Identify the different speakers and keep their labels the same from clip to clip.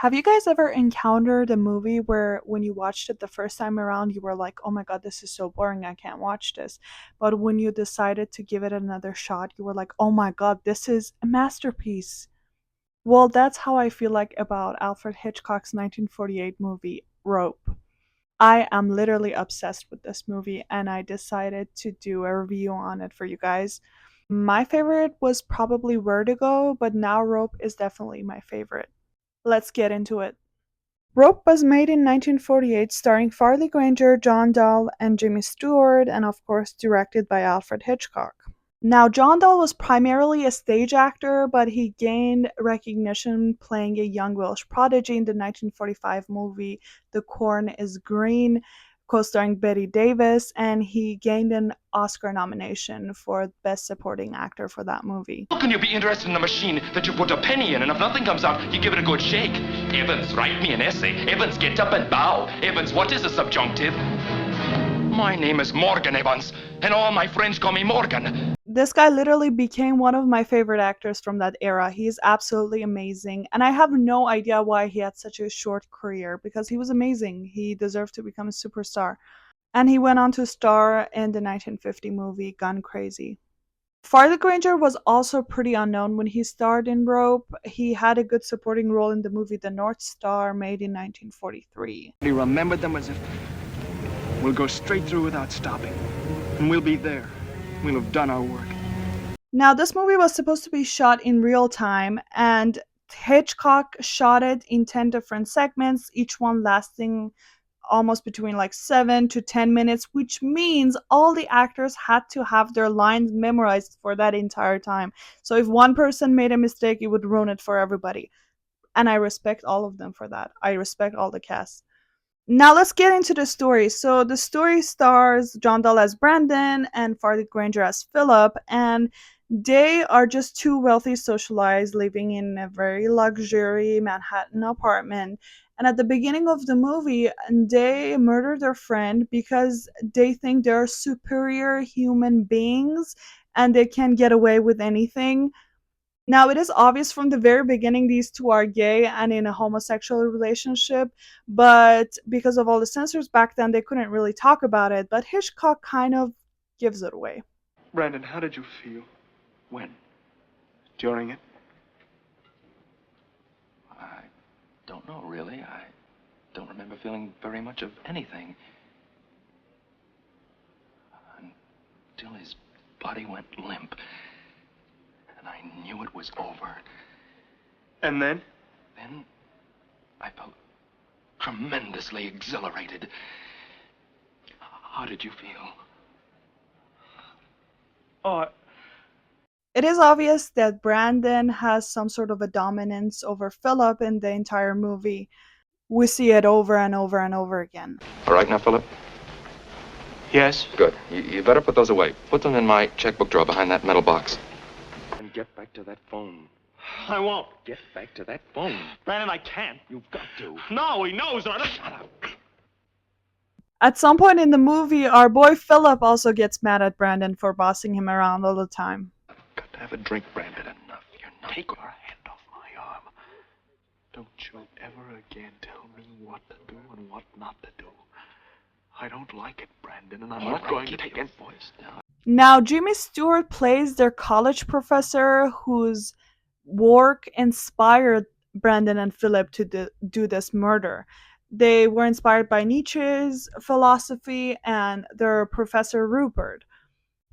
Speaker 1: Have you guys ever encountered a movie where when you watched it the first time around, you were like, oh my god, this is so boring, I can't watch this. But when you decided to give it another shot, you were like, oh my god, this is a masterpiece. Well, that's how I feel like about Alfred Hitchcock's 1948 movie, Rope. I am literally obsessed with this movie, and I decided to do a review on it for you guys. My favorite was probably Vertigo, but now Rope is definitely my favorite. Let's get into it. Rope was made in 1948, starring Farley Granger, John Dahl, and Jimmy Stewart, and of course directed by Alfred Hitchcock. Now, John Dahl was primarily a stage actor, but he gained recognition playing a young Welsh prodigy in the 1945 movie The Corn is Green, co-starring Bette Davis, and he gained an Oscar nomination for Best Supporting Actor for that movie.
Speaker 2: How can you be interested in a machine that you put a penny in, and if nothing comes out, you give it a good shake? Evans, write me an essay. Evans, get up and bow. Evans, what is a subjunctive? My name is Morgan Evans, and all my friends call me Morgan.
Speaker 1: This guy literally became one of my favorite actors from that era. He's absolutely amazing, and I have no idea why he had such a short career, because he was amazing. He deserved to become a superstar. And he went on to star in the 1950 movie Gun Crazy. Farley Granger was also pretty unknown when he starred in Rope. He had a good supporting role in the movie The North Star, made in 1943.
Speaker 3: We remembered them as if we'll go straight through without stopping, and we'll be there. We'll have done our work.
Speaker 1: Now, this movie was supposed to be shot in real time, and Hitchcock shot it in 10 different segments, each one lasting almost between like 7 to 10 minutes, which means all the actors had to have their lines memorized for that entire time. So if one person made a mistake, it would ruin it for everybody. And I respect all of them for that. I respect all the cast. Now let's get into the story. So the story stars John Dahl as Brandon and Farley Granger as Philip, and they are just two wealthy socialites living in a very luxury Manhattan apartment. And at the beginning of the movie, they murder their friend because they think they're superior human beings and they can get away with anything. Now, it is obvious from the very beginning these two are gay and in a homosexual relationship, but because of all the censors back then, they couldn't really talk about it. But Hitchcock kind of gives it away.
Speaker 3: Brandon, how did you feel?
Speaker 2: When?
Speaker 3: During it?
Speaker 2: I don't know, really. I don't remember feeling very much of anything. Until his body went limp. And I knew it was over.
Speaker 3: And then?
Speaker 2: Then I felt tremendously exhilarated. How did you feel?
Speaker 3: Oh,
Speaker 1: It is obvious that Brandon has some sort of a dominance over Philip in the entire movie. We see it over and over and over again.
Speaker 2: All right now, Philip?
Speaker 3: yes.
Speaker 2: Good. You better put those away. Put them in my checkbook drawer behind that metal box. And get back to that phone.
Speaker 3: I won't.
Speaker 2: Get back to that phone.
Speaker 3: Brandon, I can't.
Speaker 2: You've got to.
Speaker 3: No, he knows.
Speaker 2: Shut up.
Speaker 1: At some point in the movie, our boy Philip also gets mad at Brandon for bossing him around all the time.
Speaker 2: Got to have a drink, Brandon. Enough. You're not.
Speaker 3: Take your hand off my arm. Don't you ever again tell me what to do and what not to do. I don't like it, Brandon, and I'm not going to take it.
Speaker 2: Voice down.
Speaker 1: Now, Jimmy Stewart plays their college professor whose work inspired Brandon and Philip to do this murder. They were inspired by Nietzsche's philosophy and their professor Rupert.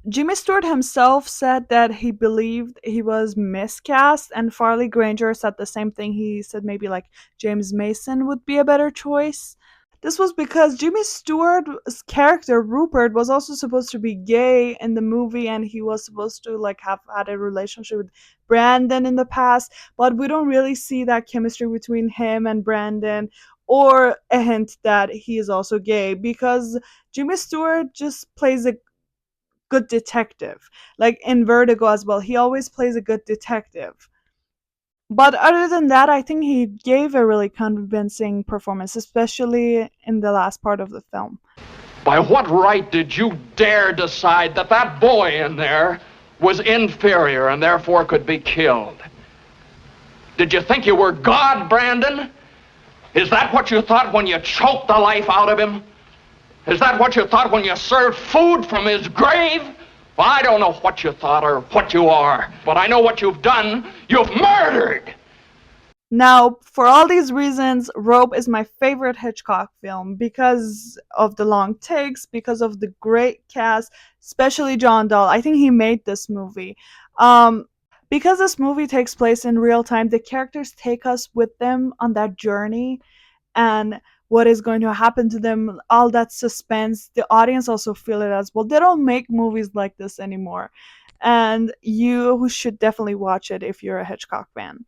Speaker 1: Jimmy Stewart himself said that he believed he was miscast, and Farley Granger said the same thing. He said maybe like James Mason would be a better choice. This was because Jimmy Stewart's character Rupert was also supposed to be gay in the movie, and he was supposed to like have had a relationship with Brandon in the past, but we don't really see that chemistry between him and Brandon or a hint that he is also gay, because Jimmy Stewart just plays a good detective. Like in Vertigo as well, he always plays a good detective. But other than that, I think he gave a really convincing performance, especially in the last part of the film.
Speaker 4: By what right did you dare decide that that boy in there was inferior and therefore could be killed? Did you think you were God, Brandon? Is that what you thought when you choked the life out of him? Is that what you thought when you served food from his grave? Well, I don't know what you thought or what you are, but I know what you've done. You've murdered!
Speaker 1: Now, for all these reasons, Rope is my favorite Hitchcock film because of the long takes, because of the great cast, especially John Dahl. I think he made this movie. Because this movie takes place in real time, the characters take us with them on that journey and what is going to happen to them, all that suspense. The audience also feel it as well. They don't make movies like this anymore. And you should definitely watch it if you're a Hitchcock fan.